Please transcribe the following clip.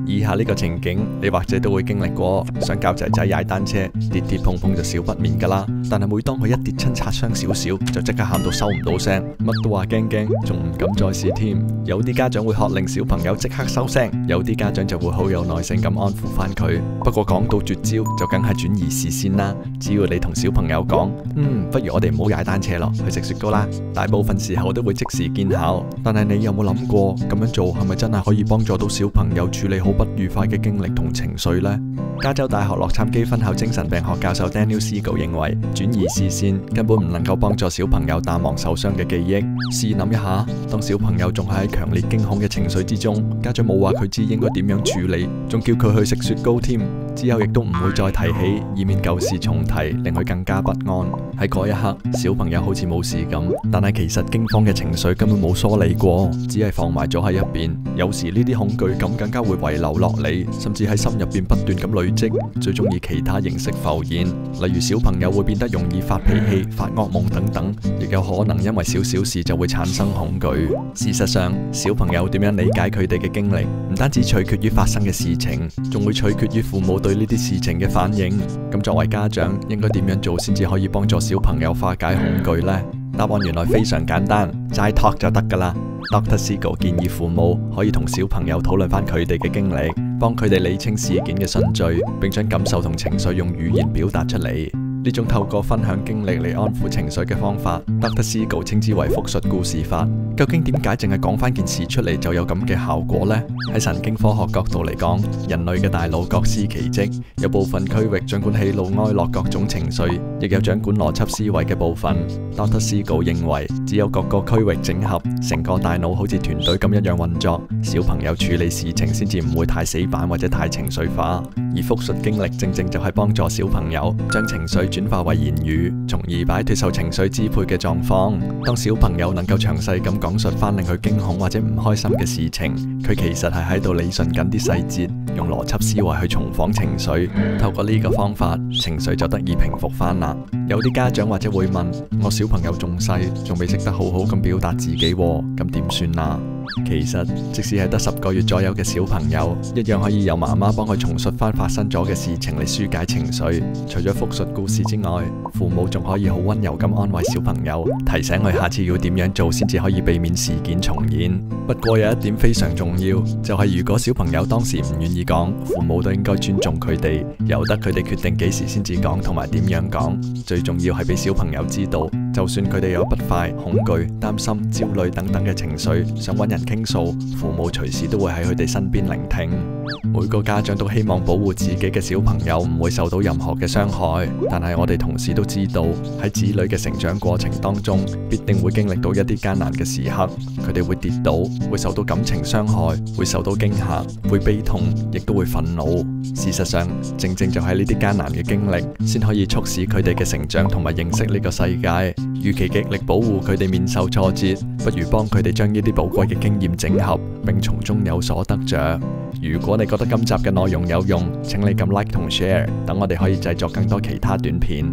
以下呢個情景，你或者都會經歷過，想教仔仔踩單車，跌跌碰碰就少不免噶啦。但係每當佢一跌親擦傷少少，就即刻喊到收唔到聲，乜都話驚驚，仲唔敢再試添。有啲家長會喝令小朋友即刻收聲，有啲家長就會好有耐性咁安撫翻佢。不過講到絕招，就梗係轉移視線啦。只要你同小朋友講，不如我哋唔好踩單車咯，去食雪糕啦，大部分時候都會即時見效。但係你有冇諗過，咁樣做係咪真係可以幫助到小朋友處理好不愉快嘅經歷同情緒呢？加州大學洛杉磯分校精神病學教授 Daniel Siegel 認為，轉移視線根本唔能夠幫助小朋友淡忘受傷嘅記憶。試諗一下，當小朋友仲係喺強烈驚恐嘅情緒之中，家長冇話佢知應該點樣處理，仲叫佢去食雪糕添，之後亦都唔會再提起，以免舊事重提，令佢更加不安。喺嗰一刻，小朋友好似冇事咁，但係其實驚慌嘅情緒根本冇梳理過，只係放埋咗喺一邊。有時呢啲恐懼感更加會遺留落嚟，甚至喺心入邊不斷咁累積，最終以其他形式浮現。例如小朋友會變得容易發脾氣、發噩夢等等，亦有可能因為少少事就會產生恐懼。事實上，小朋友點樣理解佢哋嘅經歷，唔單止取決於發生嘅事情，仲會取決於父母對呢啲事情嘅反應。咁作為家長，應該點樣做先至可以幫助小朋友化解恐懼呢？答案原來非常簡單，齋 talk 就得噶啦。Dr. Siegel 建議父母可以同小朋友討論翻佢哋嘅經歷，幫佢哋理清事件嘅順序，並將感受同情緒用語言表達出嚟。呢種透過分享經歷嚟安撫情緒嘅方法 ，Dr. Siegel 稱之為複述故事法。究竟點解淨係講翻件事出嚟就有咁嘅效果呢？喺神經科學角度嚟講，人類嘅大腦各司其職，有部分區域掌管喜怒哀樂各種情緒，亦有掌管邏輯思維嘅部分。Dr. Siegel 認為，只有各個區域整合，成個大腦好似團隊咁一樣運作，小朋友處理事情先至唔會太死板或者太情緒化。而複述經歷正正就係幫助小朋友將情緒轉化為言語，從而擺脫受情緒支配嘅狀況。當小朋友能夠詳細咁講述翻令佢驚恐或者唔開心嘅事情，佢其實係喺度理順緊啲細節，用邏輯思維去重仿情緒。透過呢個方法，情緒就得以平復翻啦。有啲家長或者會問：我小朋友仲細，仲未識得好好咁表達自己，咁點算啊？其實，即使係得10個月左右嘅小朋友，一樣可以由媽媽幫佢重述翻發生咗嘅事情嚟紓解情緒。除咗複述故事之外，父母仲可以好溫柔咁安慰小朋友，提醒佢下次要點樣做先至可以避免事件重演。不過有一點非常重要，就係如果小朋友當時唔願意講，父母都應該尊重佢哋，由得佢哋決定幾時先至講同埋點樣講。最重要係俾小朋友知道，就算佢哋有不快、恐懼、擔心、焦慮等等嘅情緒，想揾人傾訴，父母隨時都會喺佢哋身邊聆聽。每個家長都希望保護自己嘅小朋友唔會受到任何嘅傷害，但係我哋同時都知道，喺子女嘅成長過程當中，必定會經歷到一啲艱難嘅時刻，佢哋會跌倒，會受到感情傷害，會受到驚嚇，會悲痛，亦都會憤怒。事實上，正正就係呢啲艱難嘅經歷，先可以促使佢哋嘅成長同埋認識呢個世界。與其極力保護佢哋免受挫折，不如幫佢哋將呢啲寶貴嘅經驗整合，並從中有所得着。如果你覺得今集嘅內容有用，請你撳 like 同 share，等我哋可以製作更多其他短片。